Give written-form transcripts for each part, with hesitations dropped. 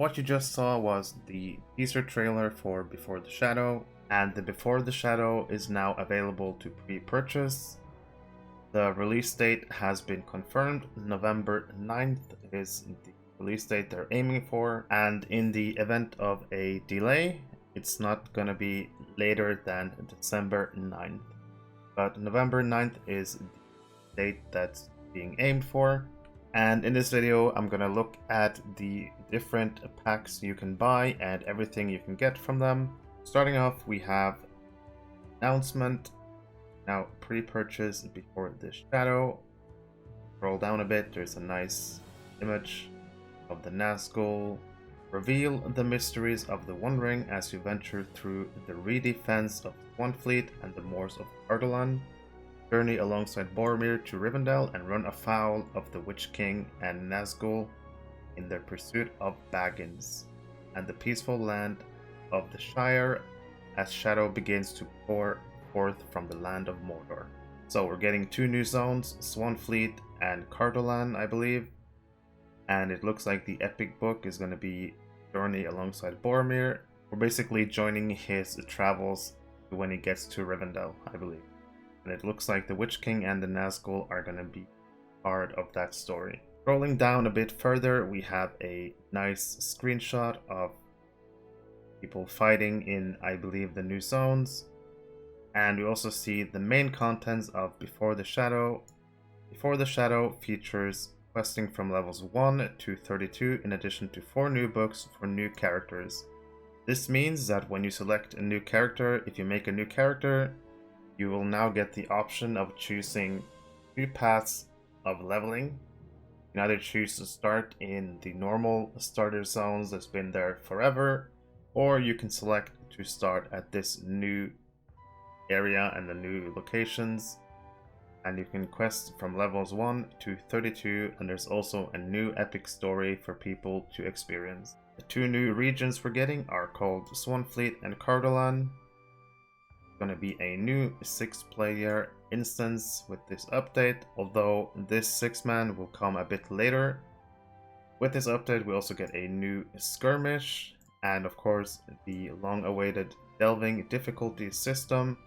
What you just saw was the teaser trailer for Before the Shadow, and the Before the Shadow is now available to pre-purchase. The release date has been confirmed. November 9th is the release date they're aiming for, and in the event of a delay, it's not going to be later than December 9th. But November 9th is the date that's being aimed for. And in this video, I'm going to look at the different packs you can buy and everything you can get from them. Starting off, we have announcement. Now, pre-purchase Before the Shadow. Scroll down a bit, there's a nice image of the Nazgul. Reveal the mysteries of the One Ring as you venture through the reedy fens of Swanfleet and the moors of Cardolan. Journey alongside Boromir to Rivendell and run afoul of the Witch King and Nazgul in their pursuit of Baggins and the peaceful land of the Shire as shadow begins to pour forth from the land of Mordor. So we're getting two new zones, Swanfleet and Cardolan, I believe. And it looks like the epic book is going to be Journey alongside Boromir. We're basically joining his travels when he gets to Rivendell, I believe. And it looks like the Witch King and the Nazgul are going to be part of that story. Scrolling down a bit further, we have a nice screenshot of people fighting in, I believe, the new zones. And we also see the main contents of Before the Shadow. Before the Shadow features questing from levels 1 to 32 in addition to 4 new books for new characters. This means that when you select a new character, if you make a new character, you will now get the option of choosing 2 paths of leveling. You can either choose to start in the normal starter zones that's been there forever, or you can select to start at this new area and the new locations. And you can quest from levels 1 to 32, and there's also a new epic story for people to experience. The 2 new regions we're getting are called Swanfleet and Cardolan. Going to be a new 6-player instance with this update, although this 6-man will come a bit later. With this update we also get a new skirmish and of course the long-awaited delving difficulty system.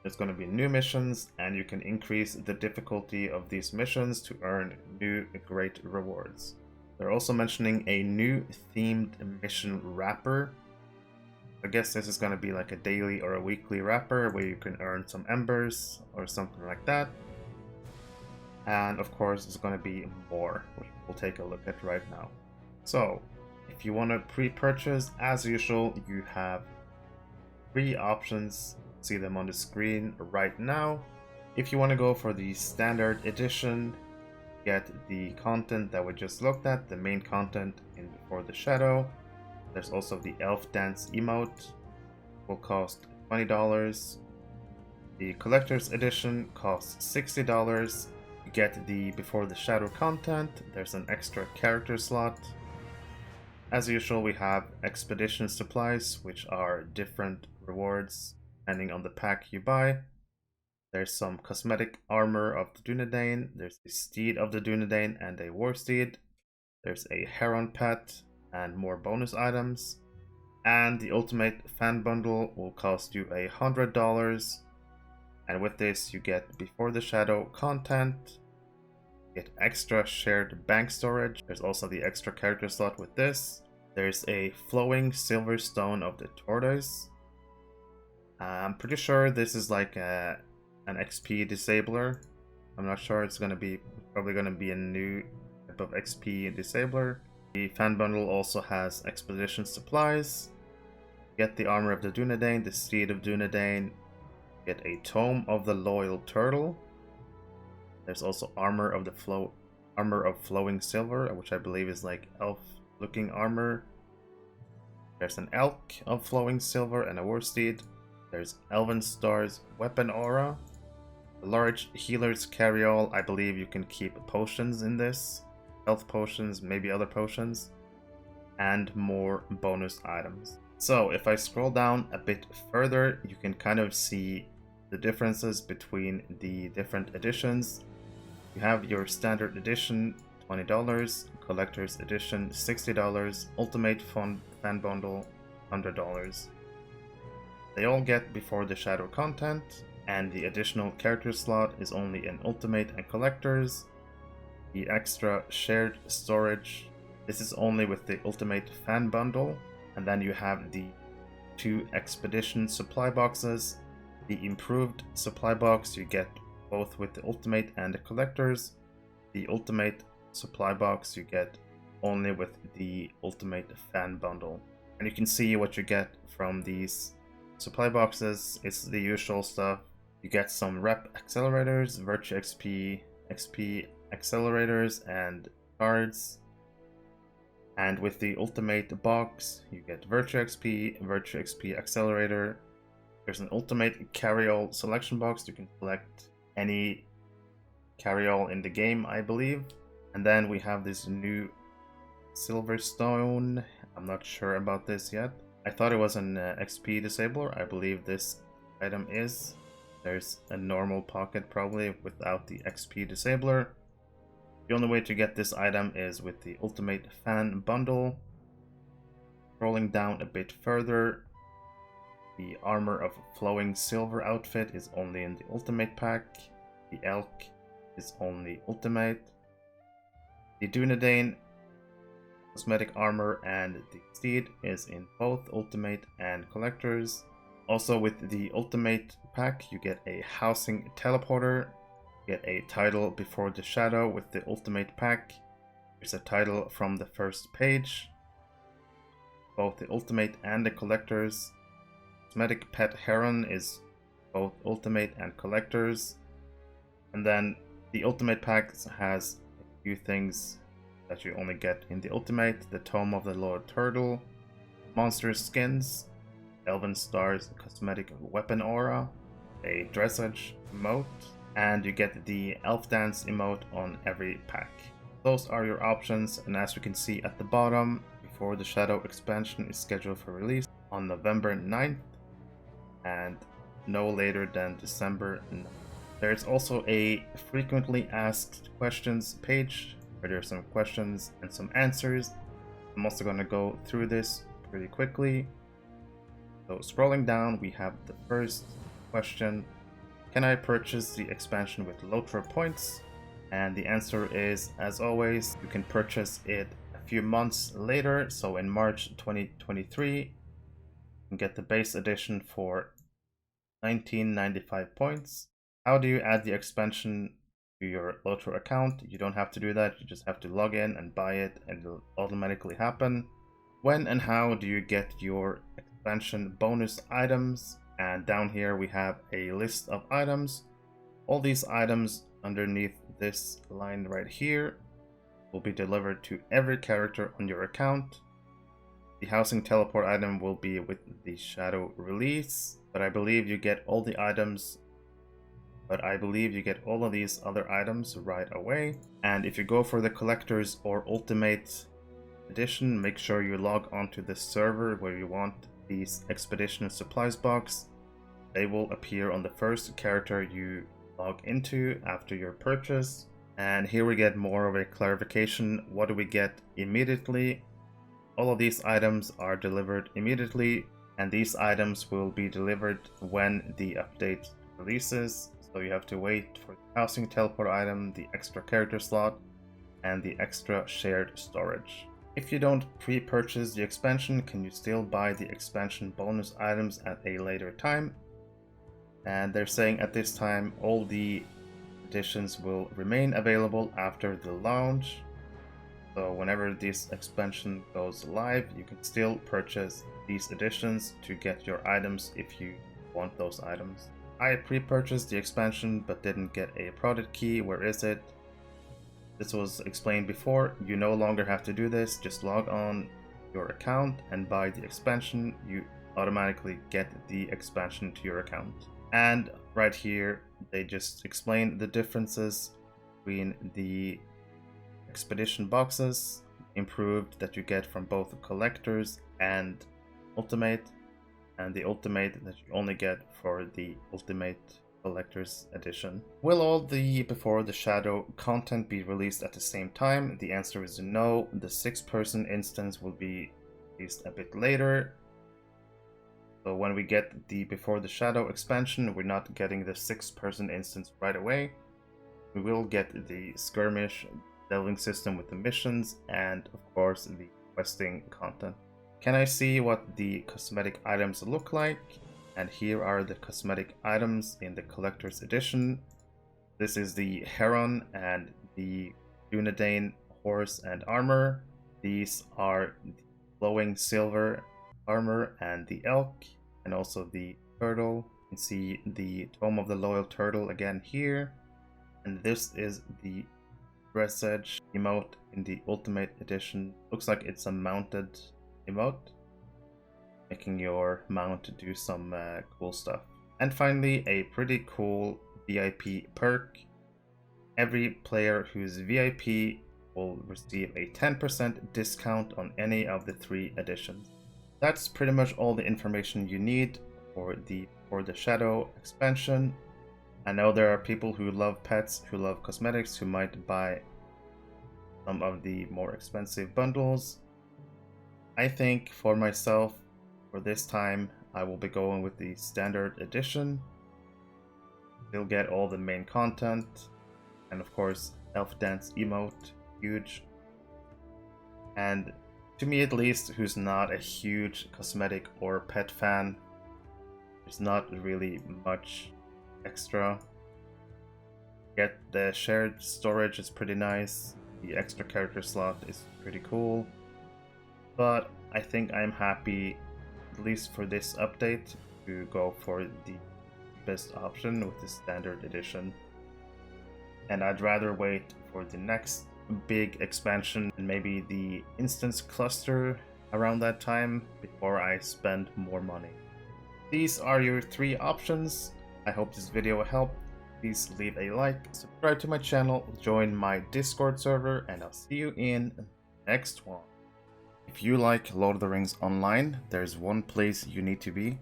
There's going to be new missions and you can increase the difficulty of these missions to earn new great rewards. They're also mentioning a new themed mission wrapper. I guess this is going to be like a daily or a weekly wrapper where you can earn some embers or something like that. And of course there's going to be more, which we'll take a look at right now. So if you want to pre-purchase, as usual, you have 3 options. See them on the screen right now. If you want to go for the standard edition, get the content that we just looked at, the main content in Before the Shadow. There's also the Elf Dance emote, will cost $20. The Collector's Edition costs $60. You get the Before the Shadow content, there's an extra character slot. As usual, we have Expedition Supplies, which are different rewards depending on the pack you buy. There's some cosmetic armor of the Dunedain, there's the Steed of the Dunedain and a War Steed. There's a Heron Pet, and more bonus items. And the Ultimate Fan Bundle will cost you $100. And with this you get Before the Shadow content, get extra shared bank storage. There's also the extra character slot with this. There's a Flowing Silver Stone of the Tortoise. I'm pretty sure this is like an XP disabler. I'm not sure, it's probably gonna be a new type of XP disabler. The fan bundle also has expedition supplies. Get the armor of the Dunedain, the Steed of Dunedain. Get a tome of the Loyal Turtle. There's also armor of flowing silver, which I believe is like elf-looking armor. There's an elk of flowing silver and a war steed. There's Elven Star's weapon aura. A large healer's carryall. I believe you can keep potions in this. Health potions, maybe other potions, and more bonus items. So if I scroll down a bit further, you can kind of see the differences between the different editions. You have your standard edition $20, Collector's Edition $60, Ultimate Fan Bundle $100. They all get Before the Shadow content, and the additional character slot is only in Ultimate and Collectors. The extra shared storage, this is only with the Ultimate Fan Bundle, and then you have the 2 Expedition supply boxes. The improved supply box you get both with the Ultimate and the Collectors. The Ultimate supply box you get only with the Ultimate Fan Bundle. And you can see what you get from these supply boxes. It's the usual stuff. You get some rep accelerators, Virtue XP, XP accelerators, and cards. And with the Ultimate box, you get Virtue XP accelerator. There's an Ultimate carry-all selection box. You can select any carry-all in the game, I believe. And then we have this new Silverstone. I'm not sure about this yet. I thought it was an XP disabler. I believe this item is. There's a normal pocket probably without the XP disabler. The only way to get this item is with the Ultimate Fan Bundle. Scrolling down a bit further, the Armor of Flowing Silver outfit is only in the Ultimate pack. The Elk is only Ultimate. The Dunedain cosmetic armor and the Steed is in both Ultimate and Collectors. Also with the Ultimate pack you get a Housing Teleporter, you get a title Before the Shadow with the Ultimate pack. There's a title from the first page. Both the Ultimate and the Collectors. Cosmetic Pet Heron is both Ultimate and Collectors. And then the Ultimate pack has a few things that you only get in the Ultimate: the Tome of the Lord Turtle, Monster Skins, Elven Stars cosmetic weapon aura, a dressage emote, and you get the Elf Dance emote on every pack. Those are your options, and as you can see at the bottom, Before the Shadow expansion is scheduled for release on November 9th and no later than December 9th. There's also a frequently asked questions page where there's some questions and some answers. I'm also going to go through this pretty quickly. So scrolling down, we have the first question: can I purchase the expansion with LOTRO points? And the answer is, as always, you can purchase it a few months later. So in March 2023, you can get the base edition for 1995 points. How do you add the expansion to your LOTRO account? You don't have to do that. You just have to log in and buy it, and it'll automatically happen. When and how do you get your expansion bonus items? And down here we have a list of items. All these items underneath this line right here will be delivered to every character on your account. The Housing Teleport item will be with the Shadow release, but I believe you get all the items. I believe you get all of these other items right away. And if you go for the Collectors or Ultimate Edition, make sure you log onto the server where you want these Expedition Supplies box. They will appear on the first character you log into after your purchase. And here we get more of a clarification. What do we get immediately? All of these items are delivered immediately, and these items will be delivered when the update releases. So you have to wait for the Housing Teleport item, the extra character slot, and the extra shared storage. If you don't pre-purchase the expansion, can you still buy the expansion bonus items at a later time? And they're saying at this time all the editions will remain available after the launch. So whenever this expansion goes live, you can still purchase these editions to get your items if you want those items. I pre-purchased the expansion but didn't get a product key. Where is it? This was explained before. You no longer have to do this. Just log on your account and buy the expansion. You automatically get the expansion to your account. And right here, they just explain the differences between the expedition boxes, improved, that you get from both Collectors and Ultimate, and the Ultimate that you only get for the Ultimate Collector's Edition. Will all the Before the Shadow content be released at the same time? The answer is no. The 6-person instance will be released a bit later. So when we get the Before the Shadow expansion, we're not getting the 6-person instance right away. We will get the skirmish delving system with the missions and of course the questing content. Can I see what the cosmetic items look like? And here are the cosmetic items in the Collector's Edition. This is the Heron and the Dunedain horse and armor. These are the glowing silver armor and the elk, and also the turtle. You can see the Tome of the Loyal Turtle again here. And this is the dressage emote in the Ultimate Edition. Looks like it's a mounted emote, making your mount do some cool stuff. And finally, a pretty cool VIP perk. Every player who's VIP will receive a 10% discount on any of the 3 editions. That's pretty much all the information you need for the Shadow expansion. I know there are people who love pets, who love cosmetics, who might buy some of the more expensive bundles. I think for myself, for this time, I will be going with the standard edition. You'll get all the main content, and of course, Elf Dance emote, huge. And to me at least, who's not a huge cosmetic or pet fan, there's not really much extra. Get the shared storage is pretty nice. The extra character slot is pretty cool. But I think I'm happy, at least for this update, to go for the best option with the standard edition. And I'd rather wait for the next big expansion and maybe the instance cluster around that time before I spend more money. These are your 3 options. I hope this video helped. Please leave a like, subscribe to my channel, join my Discord server, and I'll see you in the next one. If you like Lord of the Rings Online, there's one place you need to be.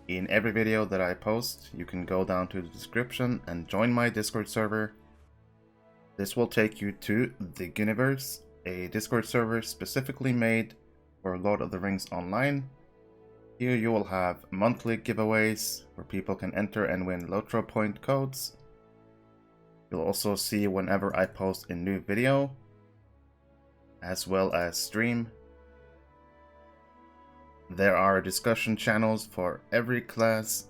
In every video that I post, you can go down to the description and join my Discord server. This will take you to the Ghynverse, a Discord server specifically made for Lord of the Rings Online. Here you will have monthly giveaways where people can enter and win LOTRO point codes. You'll also see whenever I post a new video, as well as stream. There are discussion channels for every class,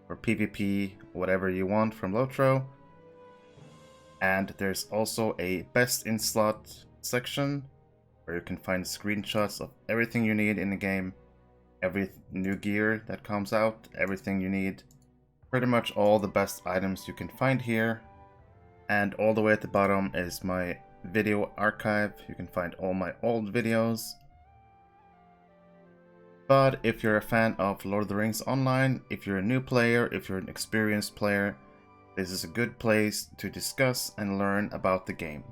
for PvP, whatever you want from LOTRO. And there's also a best in slot section where you can find screenshots of everything you need in the game. Every new gear that comes out, everything you need. Pretty much all the best items you can find here. And all the way at the bottom is my video archive. You can find all my old videos. But if you're a fan of Lord of the Rings Online, if you're a new player, if you're an experienced player, this is a good place to discuss and learn about the game.